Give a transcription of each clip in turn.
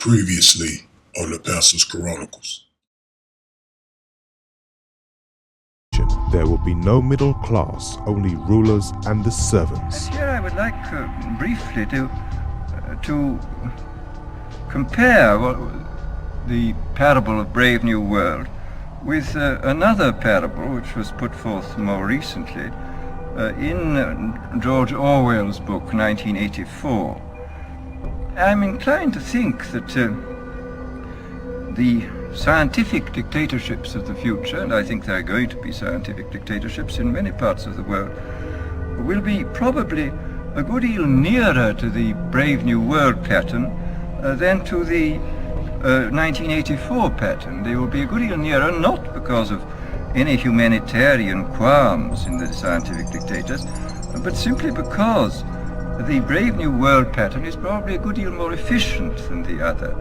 Previously on the Pastor's Chronicles. There will be no middle class, only rulers and the servants. And here I would like briefly to compare the parable of Brave New World with another parable which was put forth more recently in George Orwell's book 1984. I'm inclined to think that the scientific dictatorships of the future, and I think there are going to be scientific dictatorships in many parts of the world, will be probably a good deal nearer to the Brave New World pattern than to the 1984 pattern. They will be a good deal nearer, not because of any humanitarian qualms in the scientific dictators, but simply because the Brave New World pattern is probably a good deal more efficient than the other.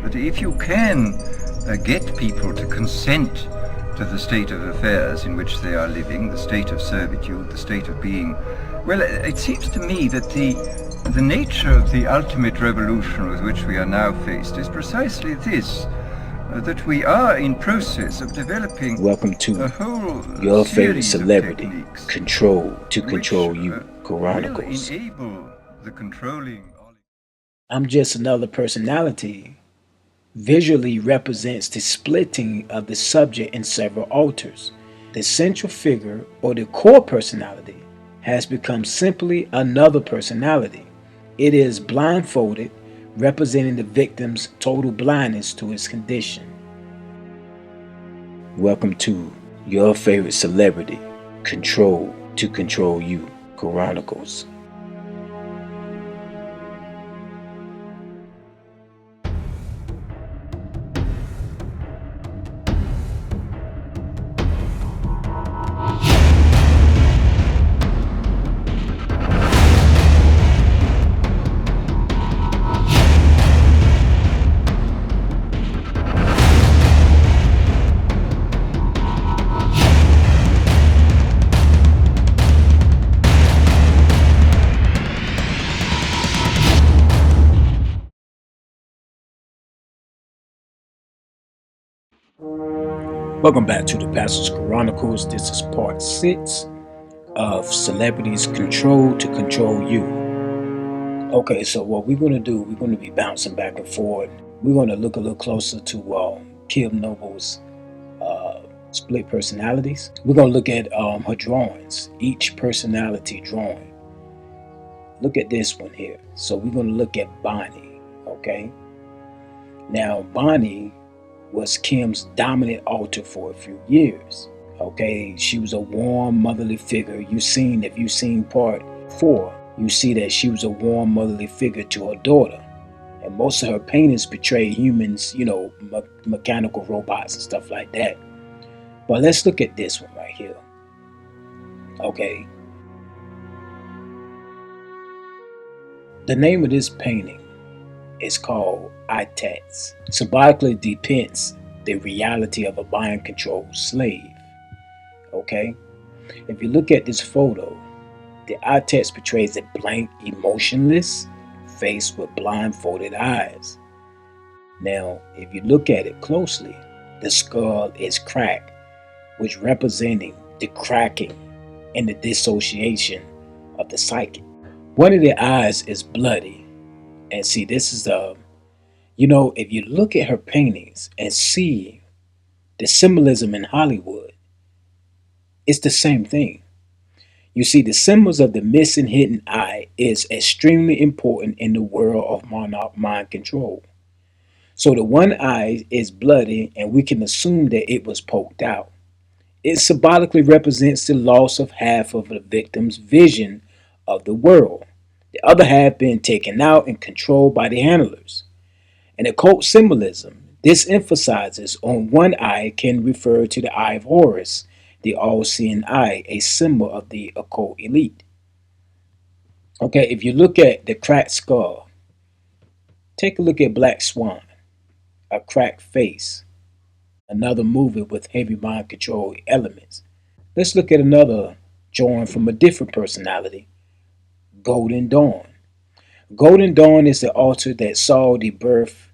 But if you can get people to consent to the state of affairs in which they are living, the state of servitude, the state of being, well, it seems to me that the nature of the ultimate revolution with which we are now faced is precisely this, that we are in process of developing Welcome to a whole your favorite series of celebrity, techniques Control which, You Chronicles. will enable the controlling. I'm just another personality. Visually represents the splitting of the subject in several alters. The central figure, or the core personality, has become simply another personality. It is blindfolded, representing the victim's total blindness to his condition. Welcome to your favorite celebrity, Control You Chronicles. Welcome back to the Pastor's Chronicles. This is part 6 of Celebrities Control You. Okay, so what we're going to do, we're going to be bouncing back and forth. We're going to look a little closer to Kim Noble's split personalities. We're going to look at her drawings, each personality drawing. Look at this one here. So we're going to look at Bonnie, okay? Now, Bonnie was Kim's dominant alter for a few years. Okay, she was a warm motherly figure. If you've seen part 4, you see that she was a warm motherly figure to her daughter. And most of her paintings portray humans, mechanical robots and stuff like that. But let's look at this one right here. Okay. The name of this painting is called Itats. Symbolically depicts the reality of a mind-controlled slave. Okay? If you look at this photo, the Itats portrays a blank, emotionless face with blindfolded eyes. Now, if you look at it closely, the skull is cracked, which representing the cracking and the dissociation of the psyche. One of the eyes is bloody. And see, this is if you look at her paintings and see the symbolism in Hollywood, it's the same thing. You see, the symbols of the missing hidden eye is extremely important in the world of mind control. So the one eye is bloody, and we can assume that it was poked out. It symbolically represents the loss of half of the victim's vision of the world, the other half being taken out and controlled by the handlers. In occult symbolism, this emphasizes on one eye can refer to the eye of Horus, the all-seeing eye, a symbol of the occult elite. Okay, if you look at the cracked skull, take a look at Black Swan, a cracked face, another movie with heavy mind control elements. Let's look at another drawing from a different personality, Golden Dawn. Golden Dawn is the altar that saw the birth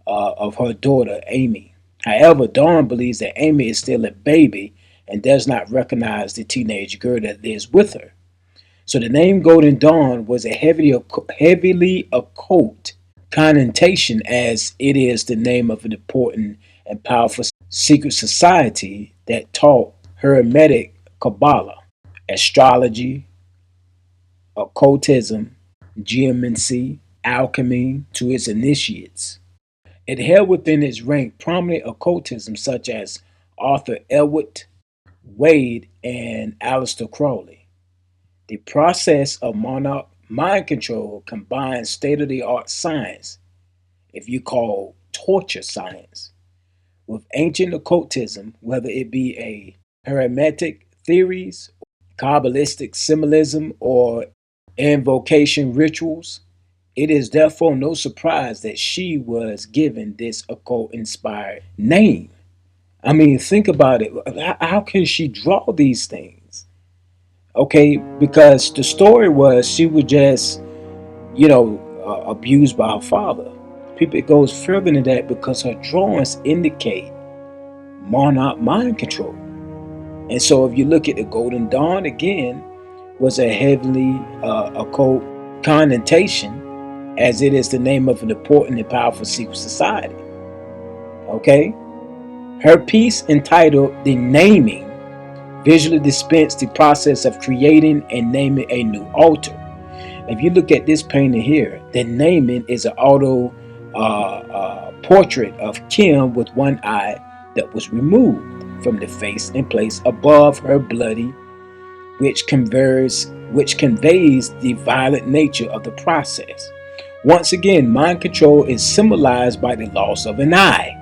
of her daughter, Amy. However, Dawn believes that Amy is still a baby and does not recognize the teenage girl that lives with her. So the name Golden Dawn was a heavily occult connotation, as it is the name of an important and powerful secret society that taught Hermetic Kabbalah, astrology, occultism, geomancy, alchemy to its initiates. It held within its rank prominent occultism such as Arthur Elwood, Wade, and Aleister Crowley. The process of monarch mind control combines state-of-the-art science, if you call torture science, with ancient occultism, whether it be a hermetic theories, Kabbalistic symbolism, or invocation rituals. It is therefore no surprise that she was given this occult inspired name. I mean, think about it. How can she draw these things? Okay, because the story was she was just, abused by her father. People, it goes further than that because her drawings indicate monarch mind control. And so, if you look at the Golden Dawn again, was a heavily occult connotation, as it is the name of an important and powerful secret society. Okay, her piece entitled "The Naming" visually dispensed the process of creating and naming a new altar. If you look at this painting here, the naming is an auto portrait of Kim with one eye that was removed from the face and placed above her bloody, which conveys the violent nature of the process. Once again, mind control is symbolized by the loss of an eye,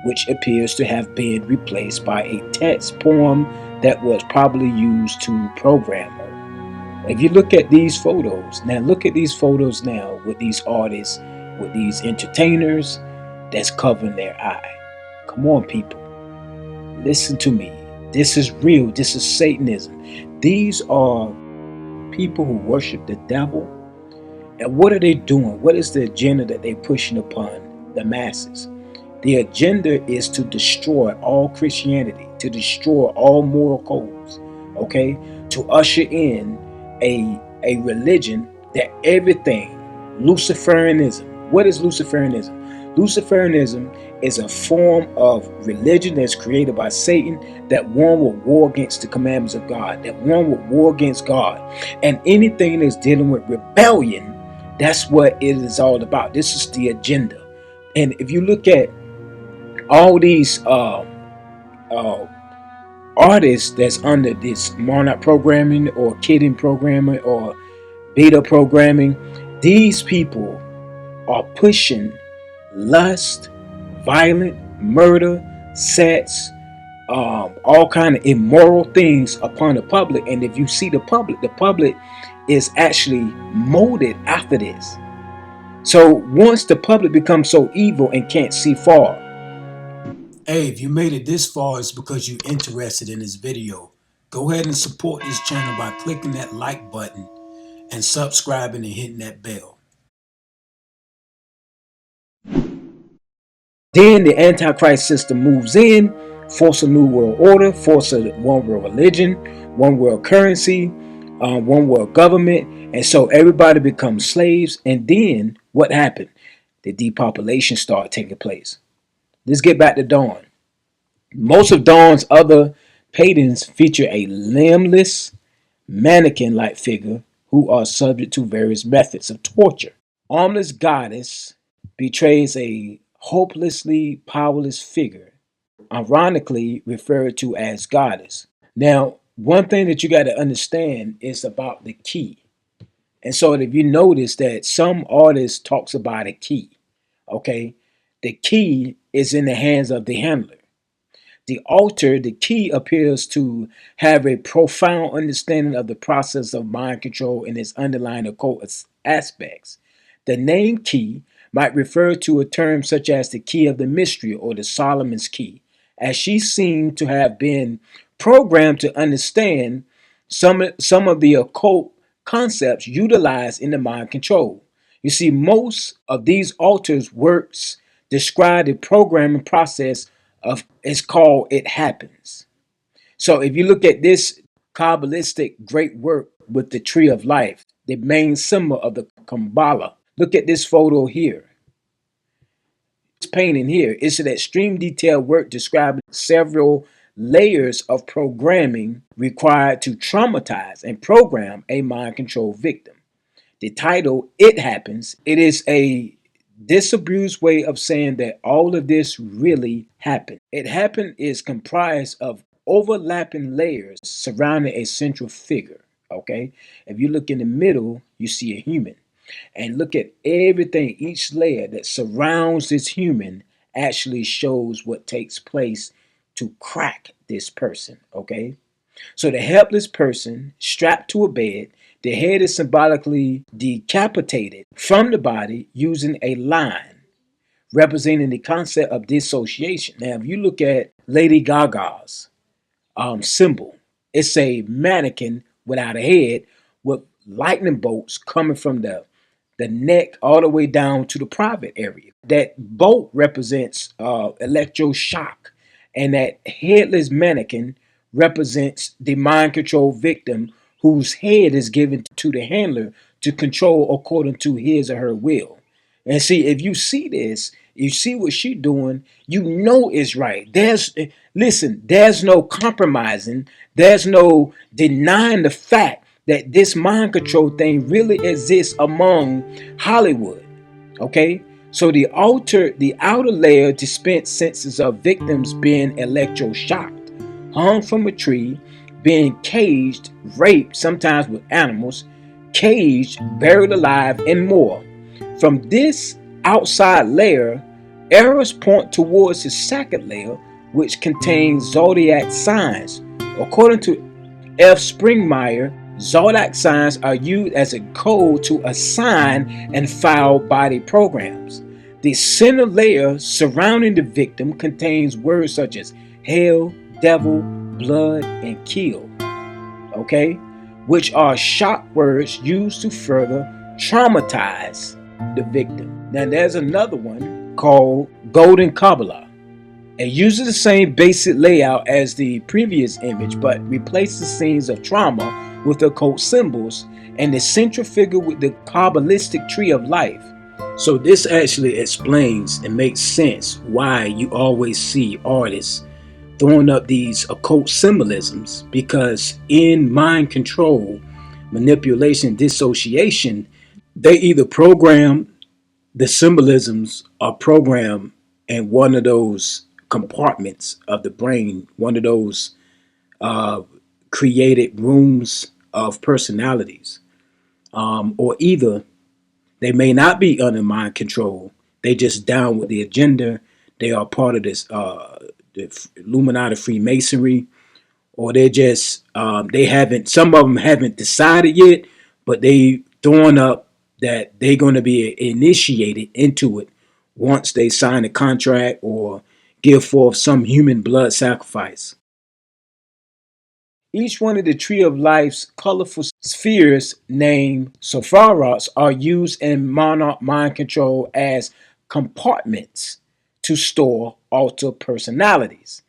which appears to have been replaced by a text poem that was probably used to program her. If you look at these photos, now look at these photos now with these artists, with these entertainers that's covering their eye. Come on, people. Listen to me. This is real. This is Satanism. These are people who worship the devil. And what are they doing? What is the agenda that they're pushing upon the masses? The agenda is to destroy all Christianity, to destroy all moral codes, okay? To usher in a religion that everything, Luciferianism. What is Luciferianism? Luciferianism is a form of religion that's created by Satan, that one will war against the commandments of God, that one will war against God. And anything that's dealing with rebellion, that's what it is all about. This is the agenda. And if you look at all these artists that's under this monarch programming or kidding programming or beta programming, these people are pushing lust, violent, murder, sex, all kind of immoral things upon the public. And if you see the public is actually molded after this. So once the public becomes so evil and can't see far. Hey, if you made it this far, it's because you're interested in this video. Go ahead and support this channel by clicking that like button and subscribing and hitting that bell. Then the Antichrist system moves in, force a new world order, force a one world religion, one world currency, one world government, and so everybody becomes slaves. And then what happened? The depopulation started taking place. Let's get back to Dawn. Most of Dawn's other paintings feature a limbless, mannequin-like figure who are subject to various methods of torture. Armless goddess betrays a hopelessly powerless figure, ironically referred to as goddess. Now, one thing that you got to understand is about the key. And so if you notice that some artists talks about a key, okay? The key is in the hands of the handler. The altar, the key, appears to have a profound understanding of the process of mind control and its underlying occult aspects. The name key might refer to a term such as the key of the mystery or the Solomon's key, as she seemed to have been programmed to understand some of the occult concepts utilized in the mind control. You see, most of these altars works describe the programming process of, it's called It Happens. So if you look at this Kabbalistic great work with the tree of life, the main symbol of the Kabbalah, look at this photo here. This painting here is an extreme detailed work describing several layers of programming required to traumatize and program a mind control victim. The title, It Happens, it is a disabused way of saying that all of this really happened. It happened is comprised of overlapping layers surrounding a central figure. Okay, if you look in the middle, you see a human, and look at everything, each layer that surrounds this human actually shows what takes place to crack this person. Okay, so the helpless person strapped to a bed, the head is symbolically decapitated from the body using a line representing the concept of dissociation. Now, if you look at Lady Gaga's symbol, it's a mannequin without a head with lightning bolts coming from the neck all the way down to the private area. That bolt represents electroshock, and that headless mannequin represents the mind control victim whose head is given to the handler to control according to his or her will. And see, if you see this, you see what she's doing, you know it's right. There's no compromising, there's no denying the fact that this mind control thing really exists among Hollywood. Okay? So the outer layer dispense senses of victims being electroshocked, hung from a tree, being caged, raped, sometimes with animals, caged, buried alive, and more. From this outside layer, arrows point towards the second layer, which contains zodiac signs. According to F. Springmeyer, zodiac signs are used as a code to assign and file body programs. The center layer surrounding the victim contains words such as hell, devil, blood, and kill, okay, which are shock words used to further traumatize the victim. Now there's another one called Golden Kabbalah. It uses the same basic layout as the previous image, but replaces scenes of trauma with occult symbols and the central figure with the Kabbalistic tree of life. So this actually explains and makes sense why you always see artists throwing up these occult symbolisms, because in mind control, manipulation, dissociation, they either program the symbolisms or program in one of those compartments of the brain, one of those created rooms of personalities, or either they may not be under mind control. They just down with the agenda. They are part of this the Illuminati Freemasonry, or they're just they haven't. Some of them haven't decided yet, but they throwing up that they're going to be initiated into it once they sign a contract or give forth some human blood sacrifice. Each one of the Tree of Life's colorful spheres named Sephiroths are used in monarch mind control as compartments to store alter personalities.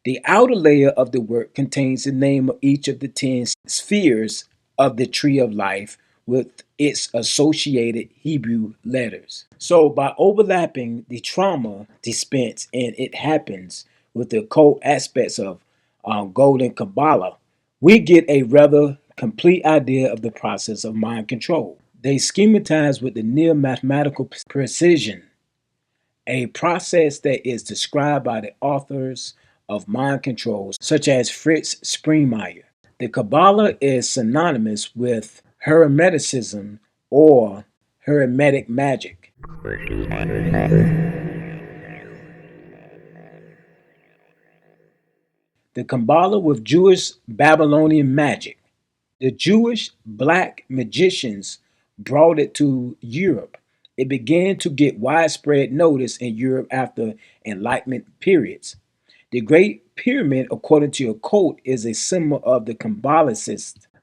The outer layer of the work contains the name of each of the 10 spheres of the Tree of Life with its associated Hebrew letters. So by overlapping the trauma dispense and It Happens with the occult aspects of Golden Kabbalah, we get a rather complete idea of the process of mind control. They schematize with the near mathematical precision, a process that is described by the authors of mind control, such as Fritz Springmeyer. The Kabbalah is synonymous with Hermeticism or Hermetic magic. The Kabbalah with Jewish Babylonian magic. The Jewish black magicians brought it to Europe. It began to get widespread notice in Europe after Enlightenment periods. The Great Pyramid, according to Occult, is a symbol of the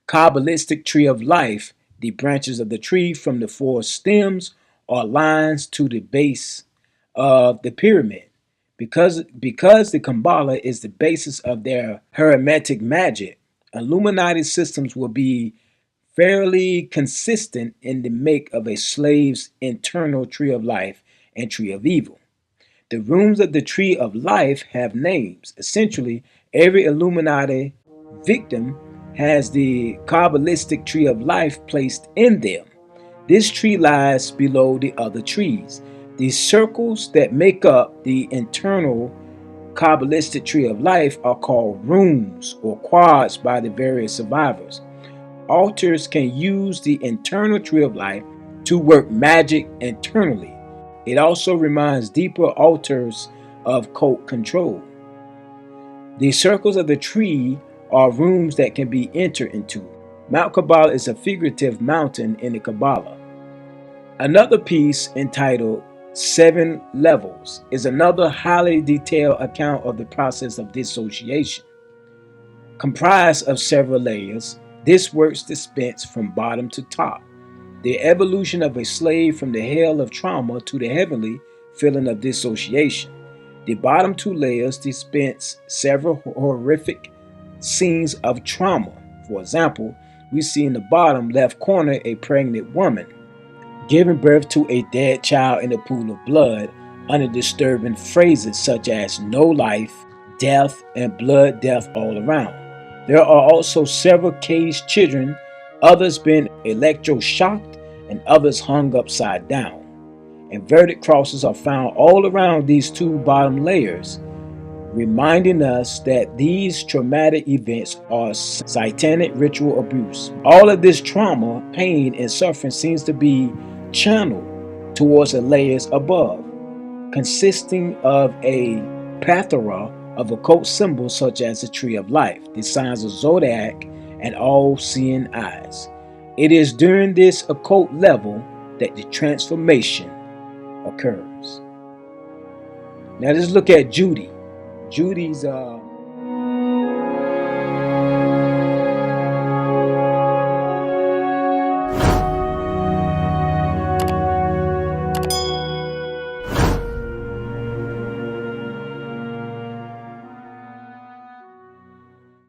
Kabbalistic tree of life. The branches of the tree from the four stems are lines to the base of the pyramid. Because the Kabbalah is the basis of their hermetic magic, Illuminati systems will be fairly consistent in the make of a slave's internal tree of life and tree of evil. The rooms of the tree of life have names. Essentially, every Illuminati victim has the Kabbalistic tree of life placed in them. This tree lies below the other trees. These circles that make up the internal Kabbalistic tree of life are called rooms or quads by the various survivors. Altars can use the internal tree of life to work magic internally. It also reminds deeper altars of cult control. The circles of the tree are rooms that can be entered into. Mount Kabbalah is a figurative mountain in the Kabbalah. Another piece entitled Seven Levels is another highly detailed account of the process of dissociation. Comprised of several layers, this works dispense from bottom to top. The evolution of a slave from the hell of trauma to the heavenly feeling of dissociation. The bottom two layers dispense several horrific scenes of trauma. For example, we see in the bottom left corner a pregnant woman giving birth to a dead child in a pool of blood under disturbing phrases such as no life, death, and blood death all around. There are also several caged children, others being electroshocked and others hung upside down. Inverted crosses are found all around these two bottom layers, reminding us that these traumatic events are satanic ritual abuse. All of this trauma, pain, and suffering seems to be channeled towards the layers above, consisting of a plethora of occult symbols such as the tree of life, the signs of zodiac, and all-seeing eyes. It is during this occult level that the transformation occurs. Now let's look at Judy. Judy's